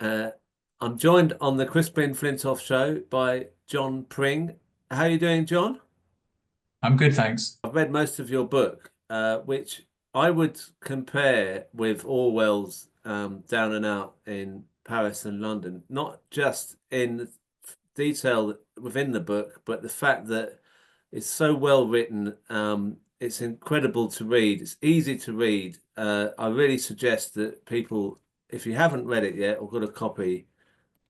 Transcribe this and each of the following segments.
Uh, I'm joined on the Crispin Flintoff show by John Pring. How are you doing, John? I'm good, thanks. I've read most of your book, which I would compare with Orwell's Down and Out in Paris and London, not just in detail within the book, but the fact that it's so well written. It's incredible to read. It's easy to read. I really suggest that people, if you haven't read it yet or got a copy,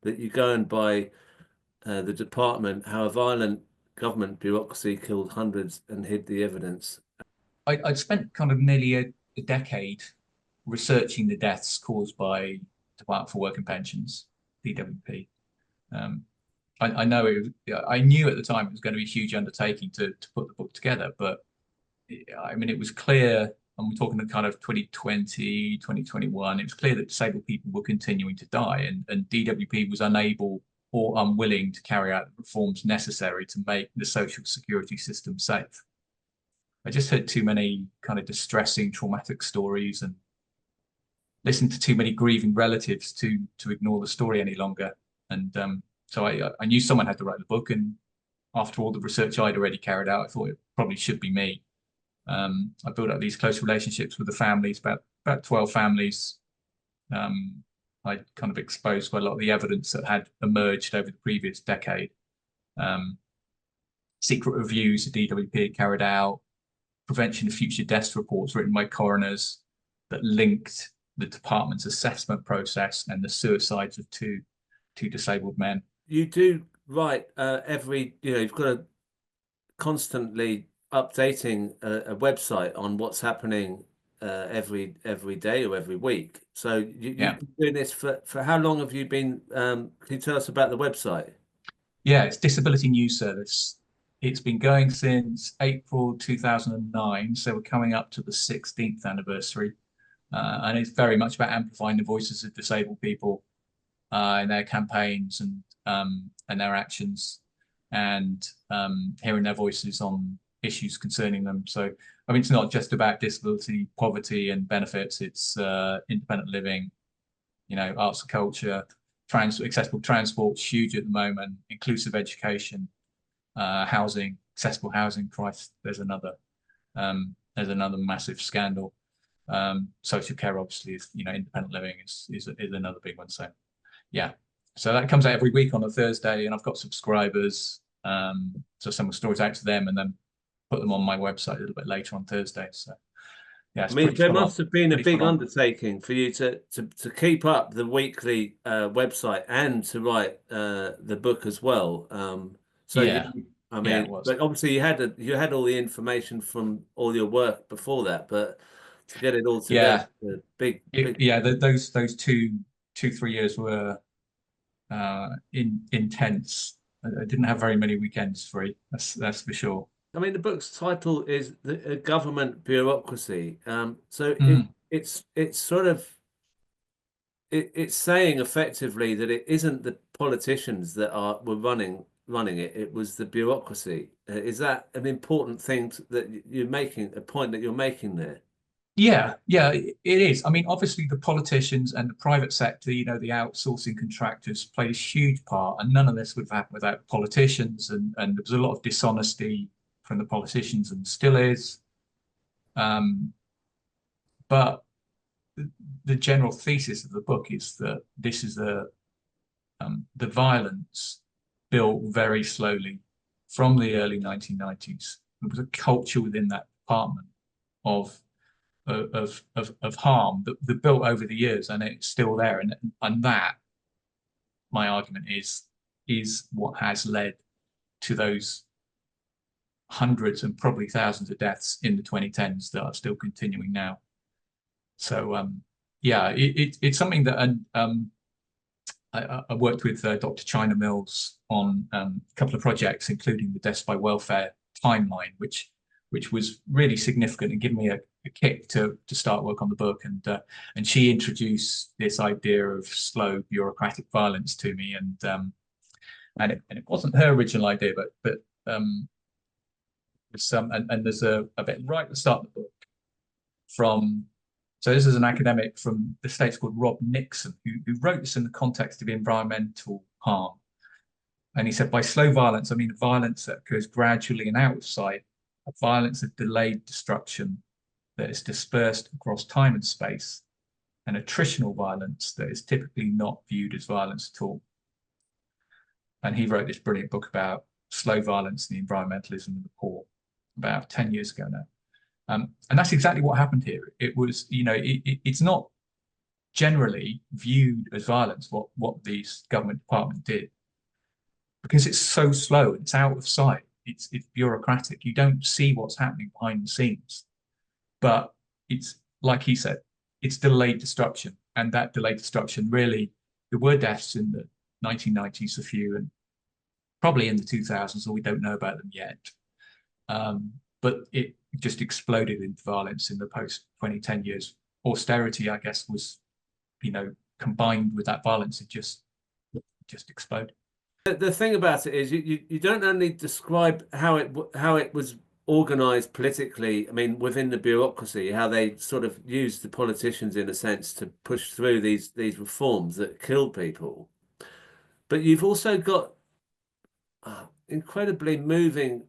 that you go and buy The Department, How a Violent Government Bureaucracy Killed Hundreds and Hid the Evidence. I'd spent kind of nearly a decade researching the deaths caused by Department for Work and Pensions, DWP. Um, I know I knew at the time it was going to be a huge undertaking to put the book together, but I mean, it was clear, and we're talking the kind of 2020, 2021, it was clear that disabled people were continuing to die, and DWP was unable or unwilling to carry out the reforms necessary to make the social security system safe. I just heard too many kind of distressing, traumatic stories and listened to too many grieving relatives to ignore the story any longer. And so I knew someone had to write the book. And after all the research I'd already carried out, I thought it probably should be me. I built up these close relationships with the families, about 12 families. I kind of exposed quite a lot of the evidence that had emerged over the previous decade. Um, Secret reviews the DWP had carried out, prevention of future deaths reports written by coroners that linked the department's assessment process and the suicides of two disabled men. You do write you've got to constantly updating a website on what's happening every day or every week. So Yeah, you've been doing this for how long have you been? Can you tell us about the website? yeah, it's Disability News Service. It's been going since April 2009, so we're coming up to the 16th anniversary. And it's very much about amplifying the voices of disabled people in their campaigns and their actions, and hearing their voices on issues concerning them. So, I mean, it's not just about disability, poverty, and benefits. It's independent living, arts and culture, accessible transport's huge at the moment, inclusive education, housing, accessible housing. Christ, there's another massive scandal. Social care, obviously, is independent living is another big one. So yeah, so that comes out every week on a Thursday, and I've got subscribers. So send my stories out to them, and then put them on my website a little bit later on Thursday. So yeah, I it's mean, pretty there full on. must have been a Pretty full big on. undertaking for you to keep up the weekly website and to write the book as well. So Yeah, I yeah, it mean, was. but obviously you had all the information from all your work before that, but to get it all together, Yeah, big. yeah. Those 3 years were intense. I didn't have very many weekends free. That's for sure. I mean, the book's title is the government bureaucracy. So Mm. it's sort of it's saying effectively that it isn't the politicians that were running it. It was the bureaucracy. Is that an important thing that you're making, a point that you're making there? Yeah, yeah, it is. I mean, obviously, the politicians and the private sector, the outsourcing contractors played a huge part, and none of this would have happened without politicians. And there was a lot of dishonesty from the politicians, and still is. Um, but the general thesis of the book is that this is the violence built very slowly from the early 1990s. There was a culture within that department of of harm that built over the years, and it's still there. And that, my argument is what has led to those hundreds and probably thousands of deaths in the 2010s that are still continuing now. So yeah, it's something that I worked with Dr. China Mills on a couple of projects, including the deaths by welfare timeline, which was really significant and gave me a kick to start work on the book. And she introduced this idea of slow bureaucratic violence to me, and it wasn't her original idea, but there's some and there's a bit right at the start of the book from So this is an academic from the States called Rob Nixon, who wrote this in the context of environmental harm. And he said, by slow violence, I mean violence that occurs gradually and out of sight, a violence of delayed destruction that is dispersed across time and space, and attritional violence that is typically not viewed as violence at all. And he wrote this brilliant book about slow violence and the environmentalism of the poor about 10 years ago now. And that's exactly what happened here. It was, it's not generally viewed as violence, what these government department did, because it's so slow, it's out of sight, it's bureaucratic. You don't see what's happening behind the scenes. But it's like he said, it's delayed destruction. And that delayed destruction really, there were deaths in the 1990s, a few, and probably in the 2000s, so we don't know about them yet. But it just exploded into violence in the post-2010 years. Austerity, I guess, was, combined with that violence, it just exploded. The thing about it is you don't only describe how it was organized politically, I mean, within the bureaucracy, how they sort of used the politicians in a sense to push through these reforms that killed people. But you've also got incredibly moving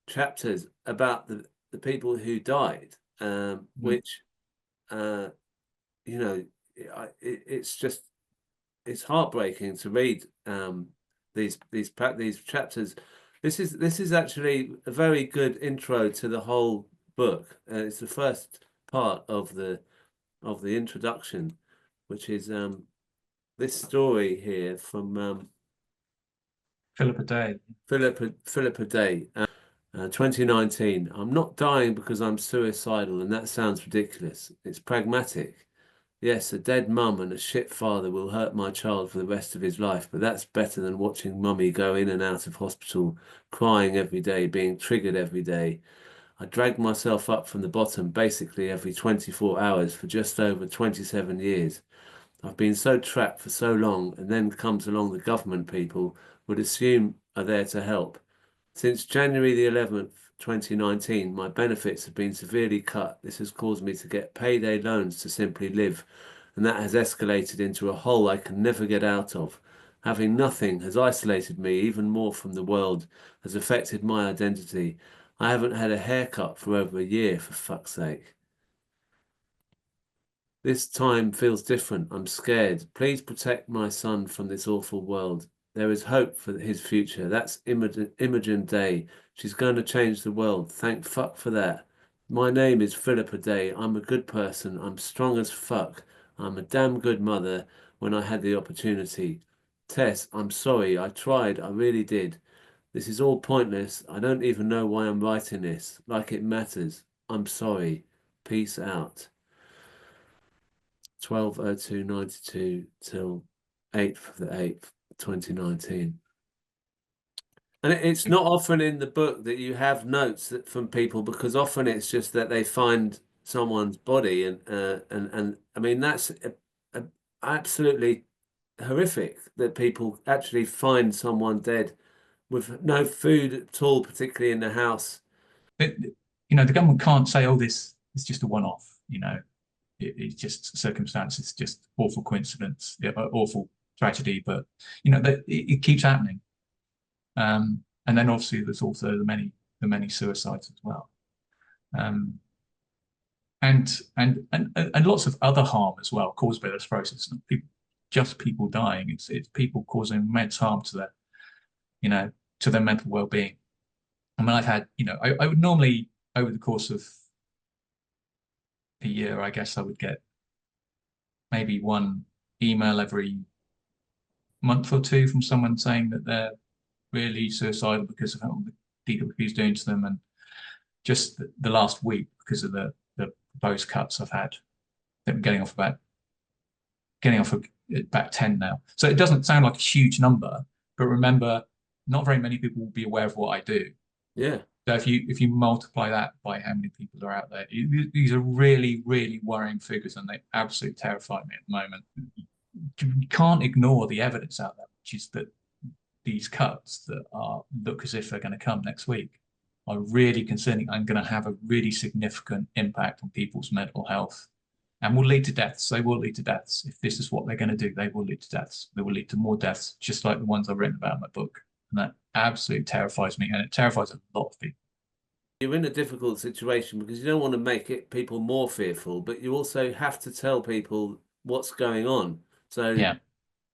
chapters about the people who died, which it's heartbreaking to read these chapters. This is actually a very good intro to the whole book. It's the first part of the introduction, which is this story here from Philippa Day. Philippa Day, 2019. I'm not dying because I'm suicidal, and that sounds ridiculous. It's pragmatic. Yes, a dead mum and a shit father will hurt my child for the rest of his life, but that's better than watching mummy go in and out of hospital, crying every day, being triggered every day. I dragged myself up from the bottom basically every 24 hours for just over 27 years. I've been so trapped for so long, and then comes along the government people would assume are there to help. Since January the 11th, 2019, my benefits have been severely cut. This has caused me to get payday loans to simply live, and that has escalated into a hole I can never get out of. Having nothing has isolated me even more from the world, has affected my identity. I haven't had a haircut for over a year, for fuck's sake. This time feels different. I'm scared. Please protect my son from this awful world. There is hope for his future. That's Imogen Day. She's going to change the world. Thank fuck for that. My name is Philippa Day. I'm a good person. I'm strong as fuck. I'm a damn good mother when I had the opportunity. Tess, I'm sorry. I tried. I really did. This is all pointless. I don't even know why I'm writing this. Like it matters. I'm sorry. Peace out. 12/02/92 till 8th of the 8th, 2019. And it's not often in the book that you have notes from people, because often it's just that they find someone's body, and I mean that's absolutely horrific that people actually find someone dead with no food at all, particularly in the house. The government can't say, "Oh, this is just a one-off." It's just circumstance. It's just awful coincidence, awful tragedy. But it keeps happening. And then obviously there's also the many suicides as well, and lots of other harm as well caused by this process. Not just people dying. It's people causing immense harm to their mental well-being. I mean, I've had I would normally, over the course of a year, I guess I would get maybe one email every month or two from someone saying that they're really suicidal because of what the DWP is doing to them. And just the last week, because of the proposed cuts I've had, I'm getting off about 10 now. So it doesn't sound like a huge number, but remember, not very many people will be aware of what I do. Yeah. So if you multiply that by how many people are out there, these are really, really worrying figures, and they absolutely terrify me at the moment. You can't ignore the evidence out there, which is that these cuts that look as if they're going to come next week are really concerning and going to have a really significant impact on people's mental health and will lead to deaths. They will lead to deaths. If this is what they're going to do, they will lead to deaths. They will lead to more deaths, just like the ones I've written about in my book. And that absolutely terrifies me, and it terrifies a lot of people. You're in a difficult situation because you don't want to make it people more fearful, but you also have to tell people what's going on. So, Yeah,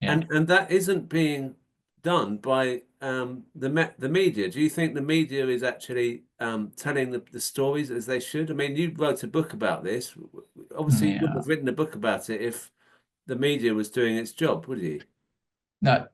yeah. and that isn't being done by the media. Do you think the media is actually telling the stories as they should? I mean, you wrote a book about this. Obviously, you wouldn't Yeah. have written a book about it if the media was doing its job, would you? No,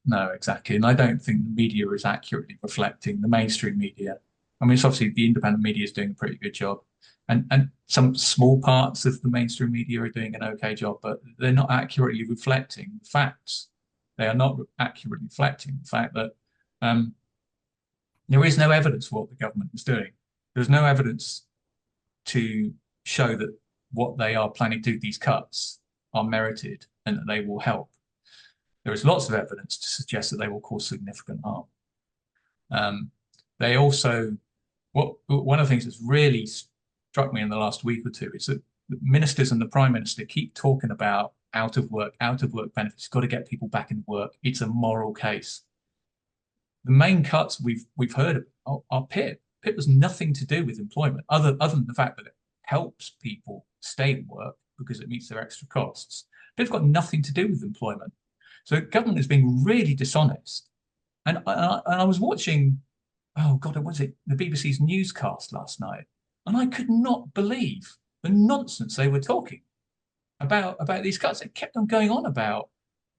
no, exactly. And I don't think the media is accurately reflecting the mainstream media. I mean, it's obviously the independent media is doing a pretty good job. And some small parts of the mainstream media are doing an okay job, but they're not accurately reflecting facts. They are not accurately reflecting the fact that um, there is no evidence for what the government is doing. There's no evidence to show that what they are planning to do, these cuts, are merited and that they will help. There is lots of evidence to suggest that they will cause significant harm. Um, they also, one of the things that's really struck me in the last week or two is that the ministers and the prime minister keep talking about out of work benefits. Got to get people back in work. It's a moral case. The main cuts we've heard are PIP. PIP has nothing to do with employment, other than the fact that it helps people stay in work because it meets their extra costs. PIP's got nothing to do with employment. So government is being really dishonest. And I was watching, oh God, was it the BBC's newscast last night? And I could not believe the nonsense they were talking about these cuts. They kept on going on about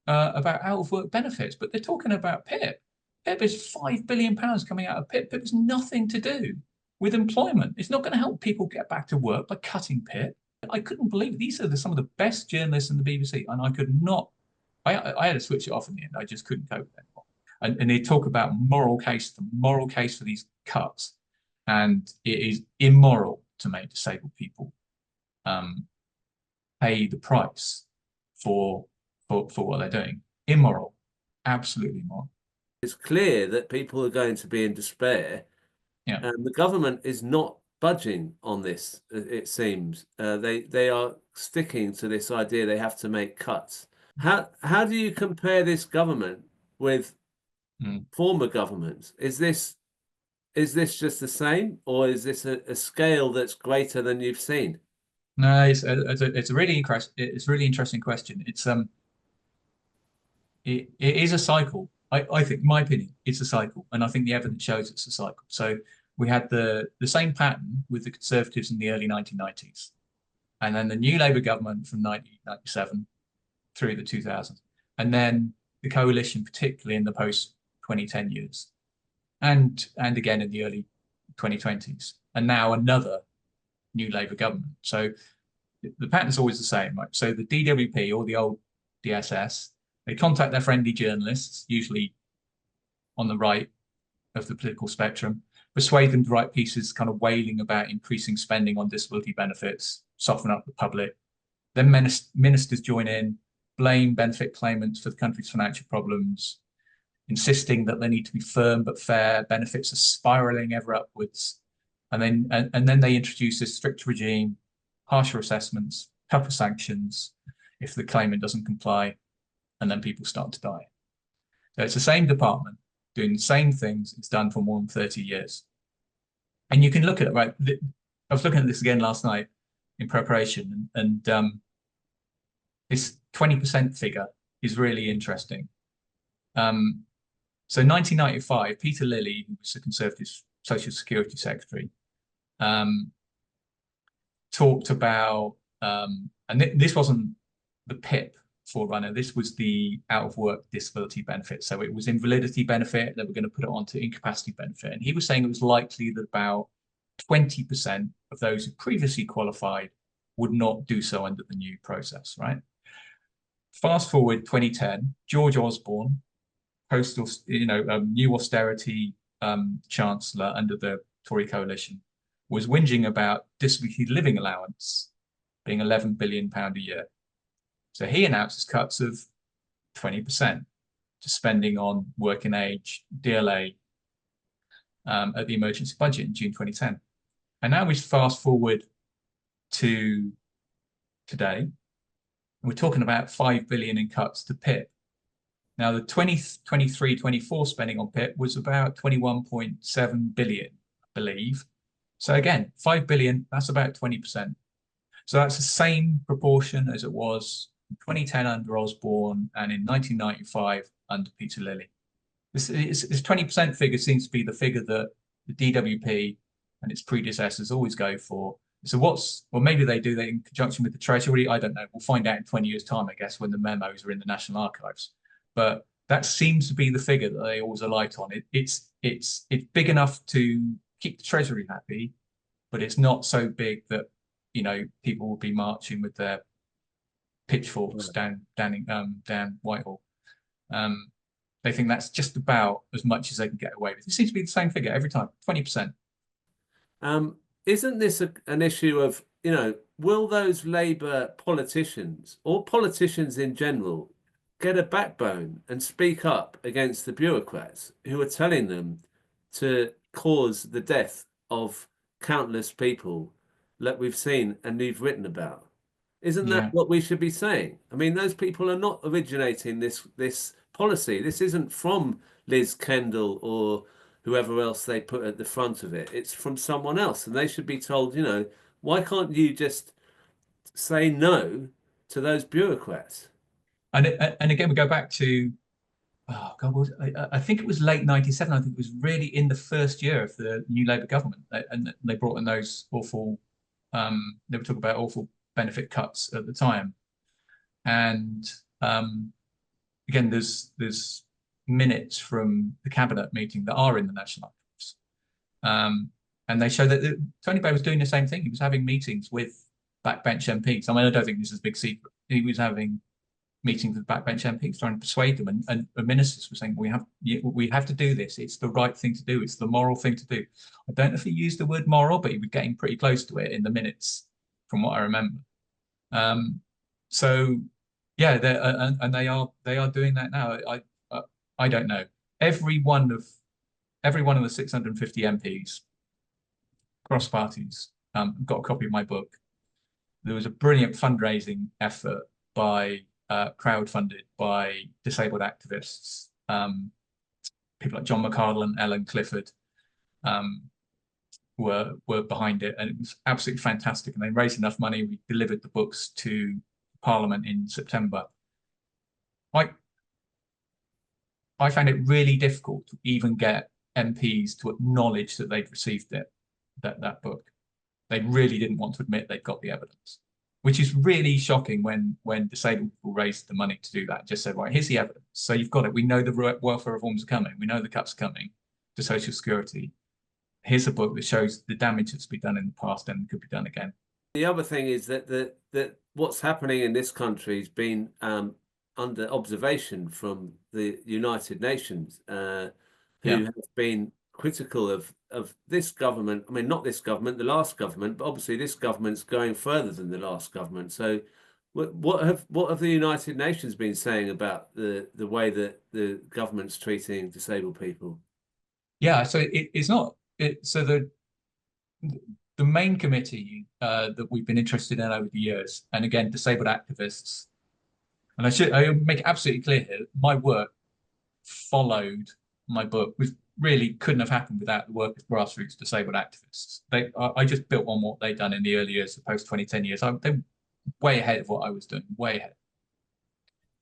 out of work benefits, but they're talking about PIP. PIP is £5 billion coming out of PIP. PIP has nothing to do with employment. It's not going to help people get back to work by cutting PIP. I couldn't believe it. These are some of the best journalists in the BBC, and I could not. I had to switch it off in the end. I just couldn't cope with it anymore. And they talk about the moral case for these cuts, and it is immoral to make disabled people um, pay the price for what they're doing. Immoral, absolutely immoral. It's clear that people are going to be in despair, Yeah. and the government is not budging on this, it seems. They are sticking to this idea they have to make cuts. How do you compare this government with Mm. former governments? Is this just the same, or is this a scale that's greater than you've seen? No, it's a really interesting question. It is a cycle. I think, in my opinion, it's a cycle, and I think the evidence shows it's a cycle. So we had the same pattern with the Conservatives in the early 1990s, and then the new Labour government from 1997 through the 2000s, and then the coalition, particularly in the post 2010 years, and again in the early 2020s, and now another new Labour government. So the pattern is always the same, right? So the DWP or the old DSS, they contact their friendly journalists, usually on the right of the political spectrum, persuade them to write pieces kind of wailing about increasing spending on disability benefits, soften up the public. Then ministers join in, blame benefit claimants for the country's financial problems, insisting that they need to be firm but fair, benefits are spiraling ever upwards. And then they introduce this strict regime, harsher assessments, tougher sanctions if the claimant doesn't comply, and then people start to die. So it's the same department doing the same things it's done for more than 30 years. And you can look at it, right? I was looking at this again last night in preparation, and this 20% figure is really interesting. So 1995, Peter Lilly, who was the Conservative Social Security Secretary, talked about, and this wasn't the PIP forerunner, this was the out of work disability benefit. So it was invalidity benefit, they were going to put it onto incapacity benefit. And he was saying it was likely that about 20% of those who previously qualified would not do so under the new process, right? Fast forward 2010, George Osborne, postal, new austerity chancellor under the Tory coalition, was whinging about disability living allowance being £11 billion a year. So he announces cuts of 20% to spending on working age, DLA, at the emergency budget in June 2010. And now we fast forward to today, we're talking about 5 billion in cuts to PIP. Now, the 2023-24 spending on PIP was about 21.7 billion, I believe. So again, 5 billion, that's about 20%. So that's the same proportion as it was in 2010 under Osborne and in 1995 under Peter Lilly. This 20% figure seems to be the figure that the DWP and its predecessors always go for. So well, maybe they do that in conjunction with the Treasury. I don't know. We'll find out in 20 years' time, I guess, when the memos are in the National Archives. But that seems to be the figure that they always alight on. It's big enough to keep the Treasury happy, but it's not so big that, you know, people will be marching with their pitchforks down Whitehall. They think that's just about as much as they can get away with. It seems to be the same figure every time, 20%. Isn't this an issue of, you know, will those Labour politicians or politicians in general get a backbone and speak up against the bureaucrats who are telling them to cause the death of countless people that we've seen and we've written about? Isn't that what we should be saying? I mean, those people are not originating this policy. This isn't from Liz Kendall or whoever else they put at the front of it. It's from someone else, and they should be told, you know, why can't you just say no to those bureaucrats? And again, we go back to, oh God, I think it was late 97. I think it was really in the first year of the new Labour government. And they brought in those awful, they were talking about awful benefit cuts at the time. And again, there's minutes from the cabinet meeting that are in the National Archives. And they show that Tony Blair was doing the same thing. He was having meetings with backbench MPs. I mean, I don't think this is a big secret. He was having meetings with backbench MPs trying to persuade them, and ministers were saying, we have to do this. It's the right thing to do. It's the moral thing to do. I don't know if he used the word moral, but he was getting pretty close to it in the minutes from what I remember. So yeah, and they are doing that now. I don't know. Every one of the 650 MPs cross parties got a copy of my book. There was a brilliant fundraising effort by crowdfunded by disabled activists, people like John McArdle and Ellen Clifford were behind it, and it was absolutely fantastic. And they raised enough money. We delivered the books to Parliament in September. I found it really difficult to even get MPs to acknowledge that they'd received it, that book. They really didn't want to admit they'd got the evidence, which is really shocking when disabled people raised the money to do that. Just said, right, here's the evidence. So you've got it. We know the welfare reforms are coming. We know the cuts are coming to Social Security. Here's a book that shows the damage that's been done in the past and could be done again. The other thing is that what's happening in this country has been under observation from the United Nations, who have been critical of this government. I mean, not this government, the last government, but obviously this government's going further than the last government. So what have the United Nations been saying about the way that the government's treating disabled people? Yeah, so it's not it. So the main committee that we've been interested in over the years, and again, disabled activists, and I make it absolutely clear here, my work followed my book. We really couldn't have happened without the work of grassroots disabled activists. I just built on what they'd done in the early years, the post-2010 years. They were way ahead of what I was doing, way ahead.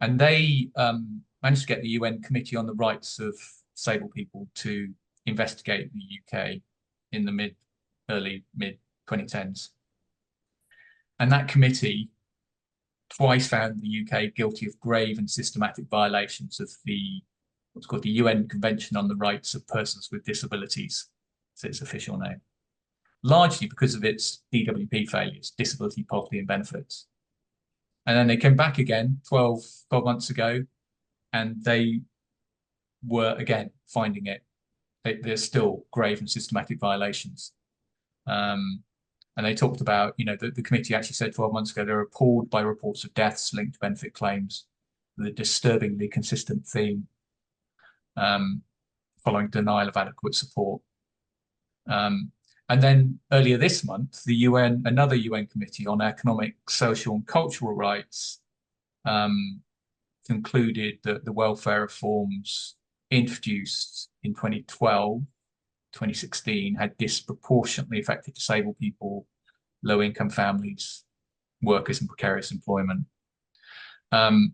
And they managed to get the UN Committee on the Rights of Disabled People to investigate the UK in the early mid 2010s. And that committee twice found the UK guilty of grave and systematic violations of what's called the UN Convention on the Rights of Persons with Disabilities. It's its official name. Largely because of its DWP failures, disability, poverty, and benefits. And then they came back again 12 months ago, and they were again finding it. There's still grave and systematic violations. And they talked about, you know, the committee actually said 12 months ago, they're appalled by reports of deaths linked to benefit claims, the disturbingly consistent theme following denial of adequate support. And then earlier this month, another UN committee on economic, social, and cultural rights um, concluded that the welfare reforms introduced in 2012, 2016 had disproportionately affected disabled people, low-income families, workers in precarious employment. And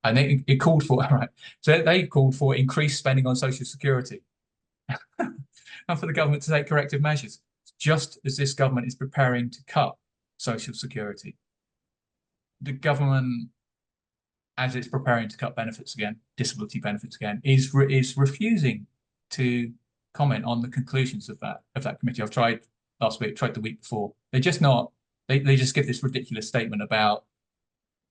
it called for, right, so they called for increased spending on social security and for the government to take corrective measures, just as this government is preparing to cut social security. The government, as it's preparing to cut benefits again, disability benefits again, is refusing to comment on the conclusions of that committee. I've tried last week, tried the week before. They're just not. They just give this ridiculous statement about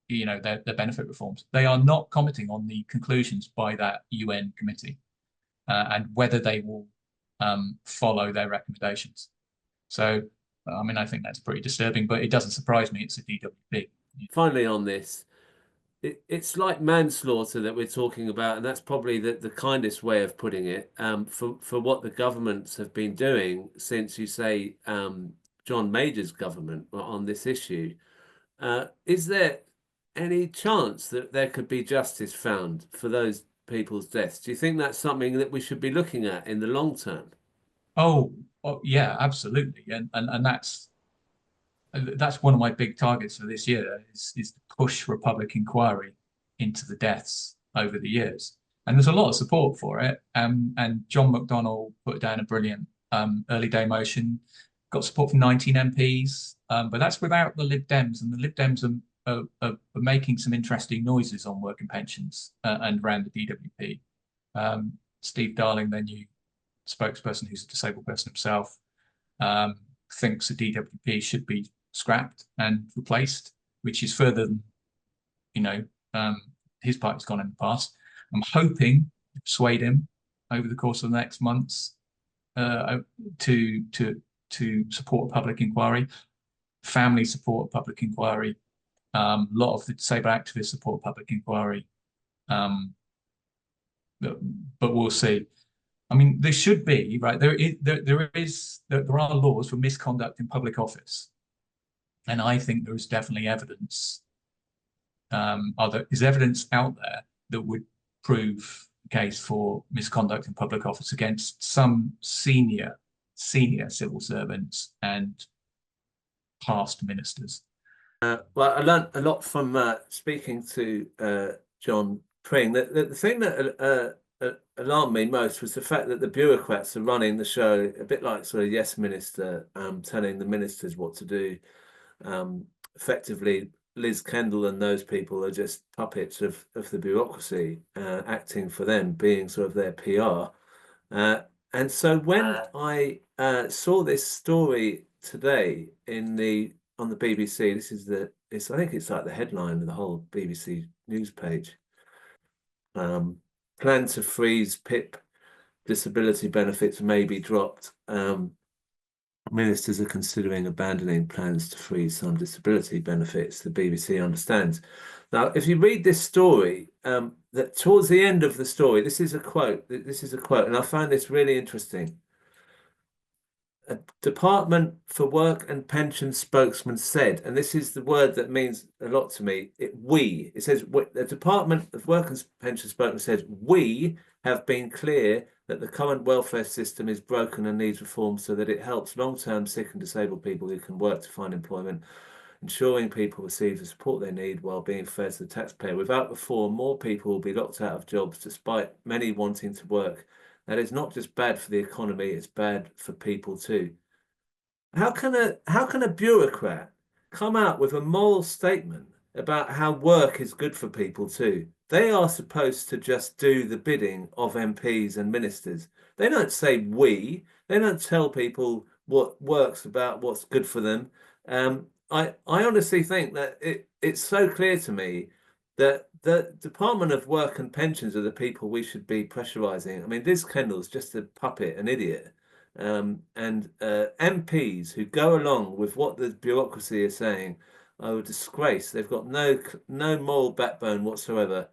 their benefit reforms. They are not commenting on the conclusions by that UN committee and whether they will follow their recommendations. So, I mean, I think that's pretty disturbing, but it doesn't surprise me. It's a DWP. Finally, on this, it's like manslaughter that we're talking about, and that's probably the kindest way of putting it. For what the governments have been doing since, you say, John Major's government on this issue. Is there any chance that there could be justice found for those people's deaths? Do you think that's something that we should be looking at in the long term? Oh, yeah, absolutely, and that's one of my big targets for this year is to push for a public inquiry into the deaths over the years. And there's a lot of support for it. And John McDonnell put down a brilliant early day motion, got support from 19 MPs, but that's without the Lib Dems. And the Lib Dems are making some interesting noises on work and pensions and around the DWP. Steve Darling, their new spokesperson, who's a disabled person himself, thinks the DWP should be scrapped and replaced, which is further than his party's gone in the past. I'm hoping to persuade him over the course of the next months to support a public inquiry. Family support a public inquiry. A lot of the disabled activists support a public inquiry. But we'll see. I mean, there should be, right? There are laws for misconduct in public office. And I think there is definitely evidence. There is evidence out there that would prove the case for misconduct in public office against some senior civil servants and past ministers. Well, I learned a lot from speaking to John Pring. The thing that alarmed me most was the fact that the bureaucrats are running the show a bit like sort of Yes Minister, telling the ministers what to do. Effectively, Liz Kendall and those people are just puppets of the bureaucracy, acting for them, being sort of their PR. And so when I saw this story today on the BBC, I think it's like the headline of the whole BBC news page. Plan to freeze PIP disability benefits may be dropped. Ministers are considering abandoning plans to freeze some disability benefits, the BBC understands. Now, if you read this story, that towards the end of the story, this is a quote, and I found this really interesting. A Department for Work and Pension spokesman said, and this is the word that means a lot to me, it says, the Department of Work and Pension spokesman says, we have been clear that the current welfare system is broken and needs reform so that it helps long-term sick and disabled people who can work to find employment, ensuring people receive the support they need while being fair to the taxpayer. Without reform, more people will be locked out of jobs despite many wanting to work. That is not just bad for the economy, it's bad for people too. How can a bureaucrat come out with a moral statement about how work is good for people too? They are supposed to just do the bidding of MPs and ministers. They don't say we. They don't tell people what works about what's good for them. I honestly think that it's so clear to me that the Department of Work and Pensions are the people we should be pressurising. I mean, Liz Kendall's just a puppet, an idiot. And MPs who go along with what the bureaucracy is saying are a disgrace. They've got no moral backbone whatsoever.